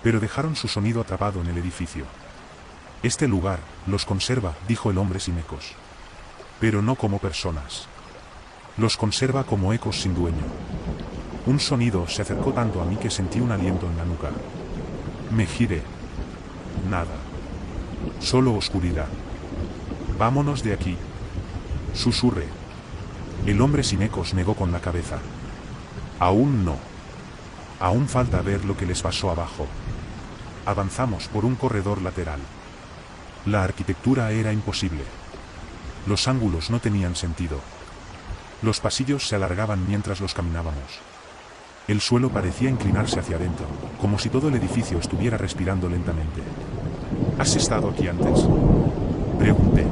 Pero dejaron su sonido atrapado en el edificio. Este lugar los conserva, dijo el hombre sin ecos. Pero no como personas. Los conserva como ecos sin dueño. Un sonido se acercó tanto a mí que sentí un aliento en la nuca. Me giré. Nada. Solo oscuridad. Vámonos de aquí. Susurré. El hombre sin ecos negó con la cabeza. Aún no. Aún falta ver lo que les pasó abajo. Avanzamos por un corredor lateral. La arquitectura era imposible. Los ángulos no tenían sentido. Los pasillos se alargaban mientras los caminábamos. El suelo parecía inclinarse hacia adentro, como si todo el edificio estuviera respirando lentamente. ¿Has estado aquí antes?, pregunté.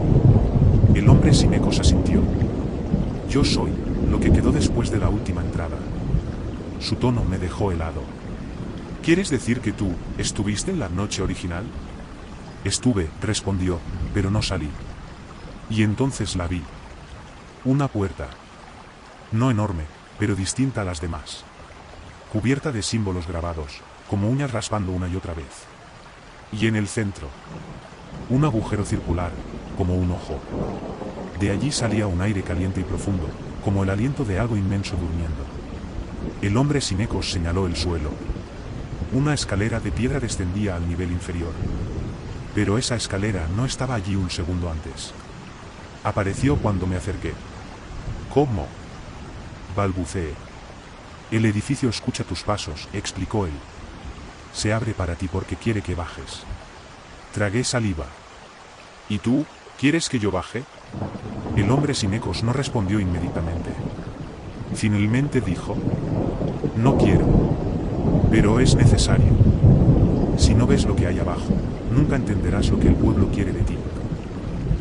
El hombre sin ecos asintió. Yo soy lo que quedó después de la última entrada. Su tono me dejó helado. ¿Quieres decir que tú estuviste en la noche original? Estuve, respondió, pero no salí. Y entonces la vi. Una puerta. No enorme, pero distinta a las demás. Cubierta de símbolos grabados, como uñas raspando una y otra vez. Y en el centro, un agujero circular, como un ojo. De allí salía un aire caliente y profundo, como el aliento de algo inmenso durmiendo. El hombre sin ecos señaló el suelo. Una escalera de piedra descendía al nivel inferior. Pero esa escalera no estaba allí un segundo antes. Apareció cuando me acerqué. ¿Cómo?, balbuceé. El edificio escucha tus pasos, explicó él. Se abre para ti porque quiere que bajes. Tragué saliva. ¿Y tú, quieres que yo baje? El hombre sin ecos no respondió inmediatamente. Finalmente dijo: no quiero. Pero es necesario. Si no ves lo que hay abajo, nunca entenderás lo que el pueblo quiere de ti.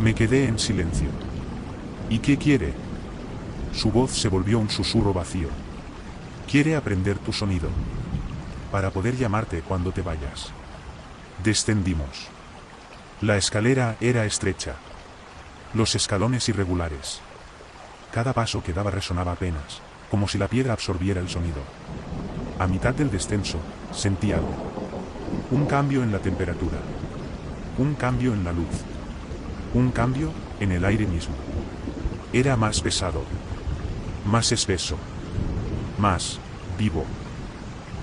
Me quedé en silencio. ¿Y qué quiere? Su voz se volvió un susurro vacío. Quiere aprender tu sonido, para poder llamarte cuando te vayas. Descendimos. La escalera era estrecha. Los escalones irregulares. Cada paso que daba resonaba apenas, como si la piedra absorbiera el sonido. A mitad del descenso, sentí algo. Un cambio en la temperatura. Un cambio en la luz. Un cambio en el aire mismo. Era más pesado. Más espeso. Más vivo.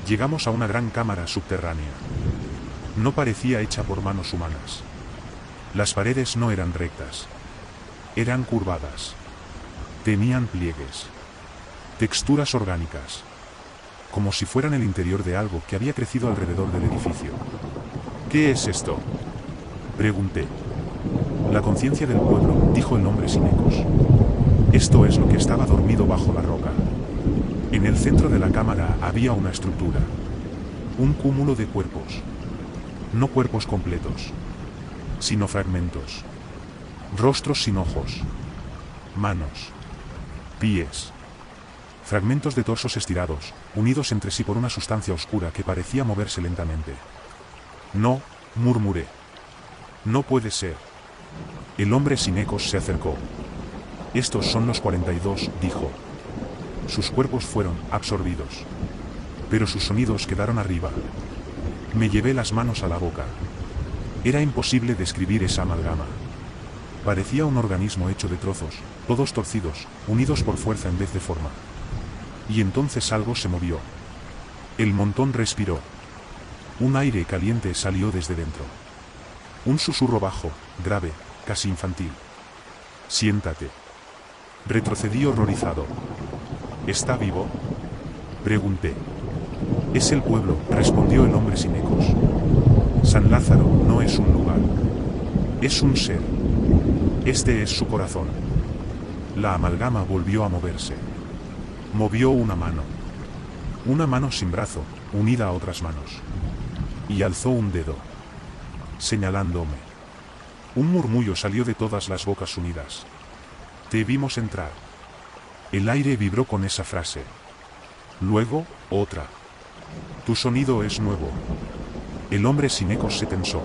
Llegamos a una gran cámara subterránea. No parecía hecha por manos humanas. Las paredes no eran rectas. Eran curvadas. Tenían pliegues. Texturas orgánicas. Como si fueran el interior de algo que había crecido alrededor del edificio. ¿Qué es esto?, pregunté. La conciencia del pueblo, dijo el hombre sin ecos. Esto es lo que estaba dormido bajo la roca. En el centro de la cámara había una estructura. Un cúmulo de cuerpos. No cuerpos completos, sino fragmentos. Rostros sin ojos. Manos. Pies. Fragmentos de torsos estirados, unidos entre sí por una sustancia oscura que parecía moverse lentamente. No, murmuré. No puede ser. El hombre sin ecos se acercó. Estos son los 42, dijo. Sus cuerpos fueron absorbidos. Pero sus sonidos quedaron arriba. Me llevé las manos a la boca. Era imposible describir esa amalgama. Parecía un organismo hecho de trozos, todos torcidos, unidos por fuerza en vez de forma. Y entonces algo se movió. El montón respiró. Un aire caliente salió desde dentro. Un susurro bajo, grave, casi infantil. Siéntate. Retrocedí horrorizado. ¿Está vivo?, pregunté. Es el pueblo, respondió el hombre sin ecos. San Lázaro no es un lugar. Es un ser. Este es su corazón. La amalgama volvió a moverse. Movió una mano. Una mano sin brazo, unida a otras manos. Y alzó un dedo, señalándome. Un murmullo salió de todas las bocas unidas. Te vimos entrar. El aire vibró con esa frase. Luego, otra. Tu sonido es nuevo. El hombre sin ecos se tensó.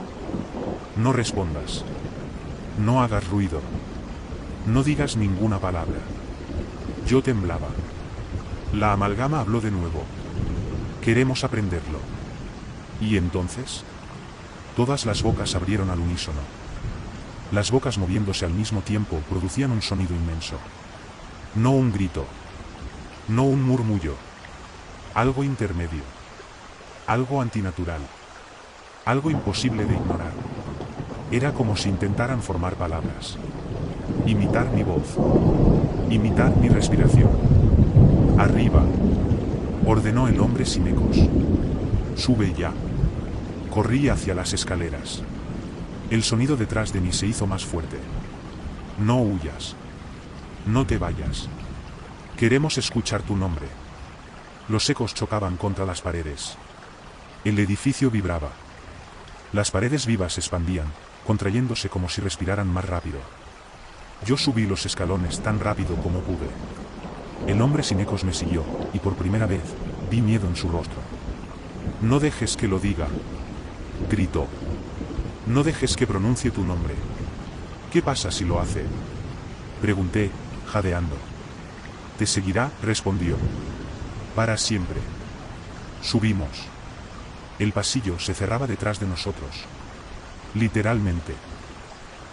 No respondas. No hagas ruido. No digas ninguna palabra. Yo temblaba. La amalgama habló de nuevo. Queremos aprenderlo. ¿Y entonces? Todas las bocas abrieron al unísono. Las bocas moviéndose al mismo tiempo producían un sonido inmenso. No un grito. No un murmullo. Algo intermedio. Algo antinatural. Algo imposible de ignorar. Era como si intentaran formar palabras. Imitar mi voz. Imitar mi respiración. Arriba, ordenó el hombre sin ecos. Sube ya. Corrí hacia las escaleras. El sonido detrás de mí se hizo más fuerte. No huyas. No te vayas. Queremos escuchar tu nombre. Los ecos chocaban contra las paredes. El edificio vibraba. Las paredes vivas se expandían, contrayéndose como si respiraran más rápido. Yo subí los escalones tan rápido como pude. El hombre sin ecos me siguió, y por primera vez, vi miedo en su rostro. «No dejes que lo diga», gritó. «No dejes que pronuncie tu nombre». «¿Qué pasa si lo hace?», pregunté, jadeando. «Te seguirá», respondió. «Para siempre». Subimos. El pasillo se cerraba detrás de nosotros. Literalmente.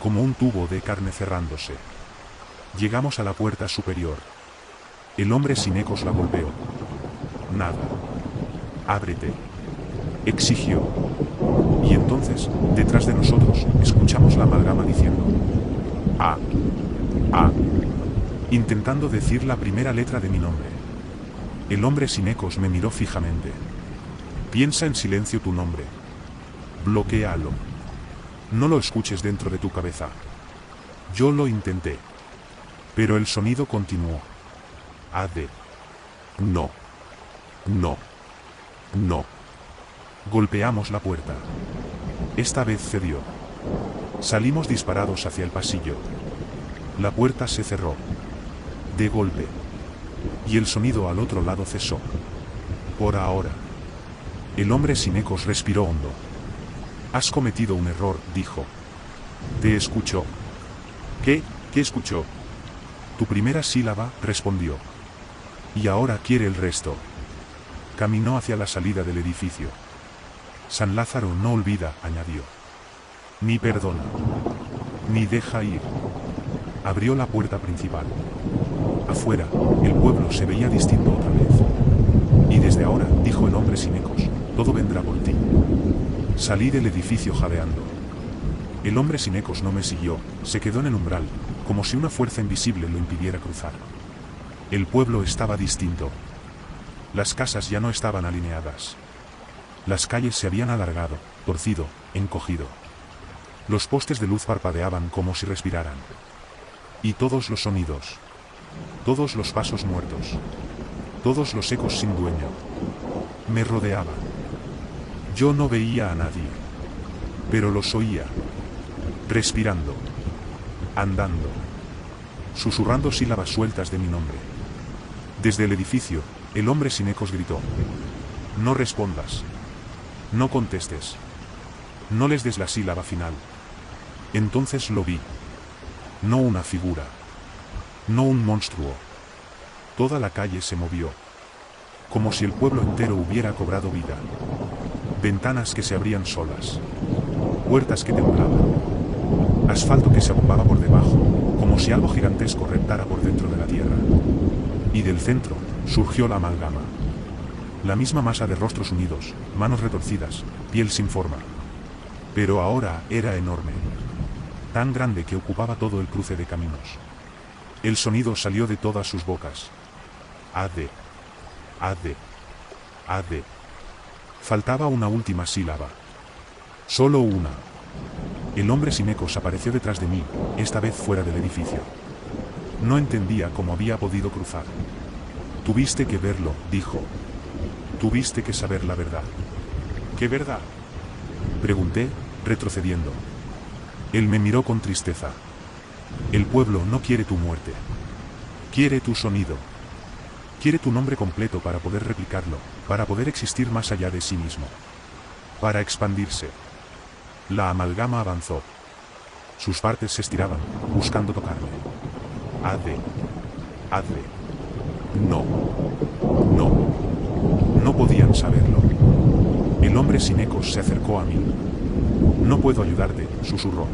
Como un tubo de carne cerrándose. Llegamos a la puerta superior. El hombre sin ecos la golpeó. «Nada». «Ábrete», exigió. Y entonces, detrás de nosotros, escuchamos la amalgama diciendo: «Ah. Ah», intentando decir la primera letra de mi nombre. El hombre sin ecos me miró fijamente. «Piensa en silencio tu nombre. Bloquéalo. No lo escuches dentro de tu cabeza». Yo lo intenté. Pero el sonido continuó. «Ade. No. No. No». Golpeamos la puerta. Esta vez cedió. Salimos disparados hacia el pasillo. La puerta se cerró. De golpe. Y el sonido al otro lado cesó. Por ahora. El hombre sin ecos respiró hondo. «Has cometido un error», dijo. «Te escuchó». «¿Qué? ¿Qué escuchó?» «Tu primera sílaba», respondió. «Y ahora quiere el resto». Caminó hacia la salida del edificio. «San Lázaro no olvida», añadió. «Ni perdona. Ni deja ir». Abrió la puerta principal. Afuera, el pueblo se veía distinto otra vez. «Y desde ahora», dijo el hombre sin ecos, «todo vendrá por ti». Salí del edificio jadeando. El hombre sin ecos no me siguió, se quedó en el umbral, como si una fuerza invisible lo impidiera cruzar. El pueblo estaba distinto. Las casas ya no estaban alineadas. Las calles se habían alargado, torcido, encogido. Los postes de luz parpadeaban como si respiraran. Y todos los sonidos. Todos los pasos muertos. Todos los ecos sin dueño. Me rodeaban. Yo no veía a nadie. Pero los oía. Respirando. Andando. Susurrando sílabas sueltas de mi nombre. Desde el edificio, el hombre sin ecos gritó: «No respondas. No contestes. No les des la sílaba final». Entonces lo vi. No una figura. No un monstruo. Toda la calle se movió. Como si el pueblo entero hubiera cobrado vida. Ventanas que se abrían solas. Puertas que temblaban. Asfalto que se abombaba por debajo, como si algo gigantesco reptara por dentro de la tierra. Y del centro, surgió la amalgama. La misma masa de rostros unidos, manos retorcidas, piel sin forma. Pero ahora era enorme. Tan grande que ocupaba todo el cruce de caminos. El sonido salió de todas sus bocas. «Ade. Ade. Ade». Faltaba una última sílaba. Solo una. El hombre sin ecos apareció detrás de mí, esta vez fuera del edificio. No entendía cómo había podido cruzar. «Tuviste que verlo», dijo. «Tuviste que saber la verdad». «¿Qué verdad?», pregunté, retrocediendo. Él me miró con tristeza. «El pueblo no quiere tu muerte. Quiere tu sonido. Quiere tu nombre completo para poder replicarlo, para poder existir más allá de sí mismo. Para expandirse». La amalgama avanzó. Sus partes se estiraban, buscando tocarme. «Ade. Ade. No. No». No podían saberlo. El hombre sin ecos se acercó a mí. «No puedo ayudarte», susurró.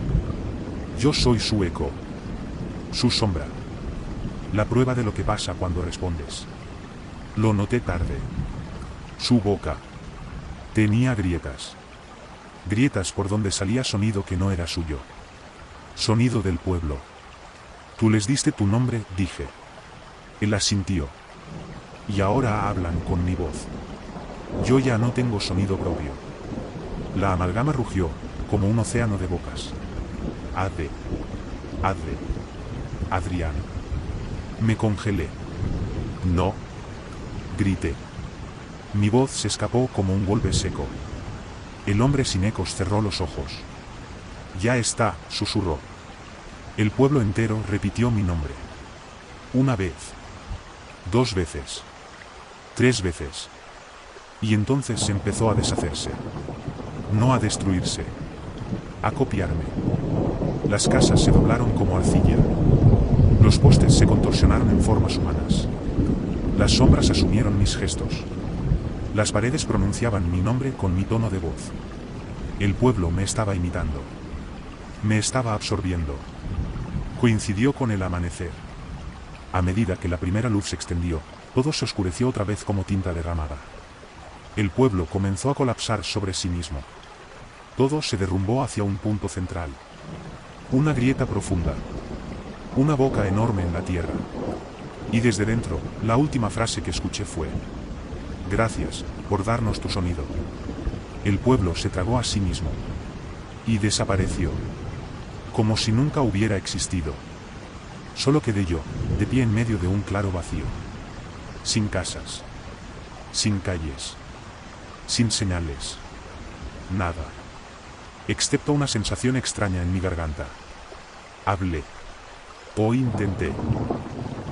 «Yo soy su eco. Su sombra. La prueba de lo que pasa cuando respondes». Lo noté tarde. Su boca. Tenía grietas. Grietas por donde salía sonido que no era suyo. Sonido del pueblo. «Tú les diste tu nombre», dije. Él asintió. «Y ahora hablan con mi voz. Yo ya no tengo sonido propio». La amalgama rugió, como un océano de bocas. «Ade. Ade. Adrián». Me congelé. «No», grité. Mi voz se escapó como un golpe seco. El hombre sin ecos cerró los ojos. Ya está, susurró. El pueblo entero repitió mi nombre. Una vez. 2 veces. 3 veces. Y entonces se empezó a deshacerse. No a destruirse. A copiarme. Las casas se doblaron como arcilla. Los postes se contorsionaron en formas humanas. Las sombras asumieron mis gestos. Las paredes pronunciaban mi nombre con mi tono de voz. El pueblo me estaba imitando. Me estaba absorbiendo. Coincidió con el amanecer. A medida que la primera luz se extendió, todo se oscureció otra vez como tinta derramada. El pueblo comenzó a colapsar sobre sí mismo. Todo se derrumbó hacia un punto central. Una grieta profunda. Una boca enorme en la tierra. Y desde dentro, la última frase que escuché fue: gracias por darnos tu sonido. El pueblo se tragó a sí mismo. Y desapareció. Como si nunca hubiera existido. Solo quedé yo, de pie en medio de un claro vacío. Sin casas. Sin calles. Sin señales. Nada. Excepto una sensación extraña en mi garganta. Hablé. O intenté.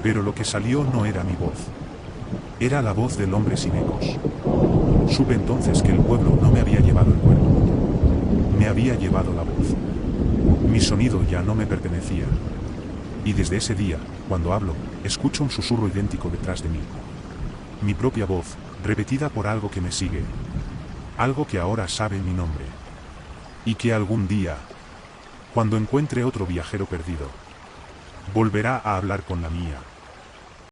Pero lo que salió no era mi voz. Era la voz del hombre sin ecos. Supe entonces que el pueblo no me había llevado el cuerpo. Me había llevado la voz. Mi sonido ya no me pertenecía. Y desde ese día, cuando hablo, escucho un susurro idéntico detrás de mí. Mi propia voz, repetida por algo que me sigue. Algo que ahora sabe mi nombre. Y que algún día, cuando encuentre otro viajero perdido, volverá a hablar con la mía.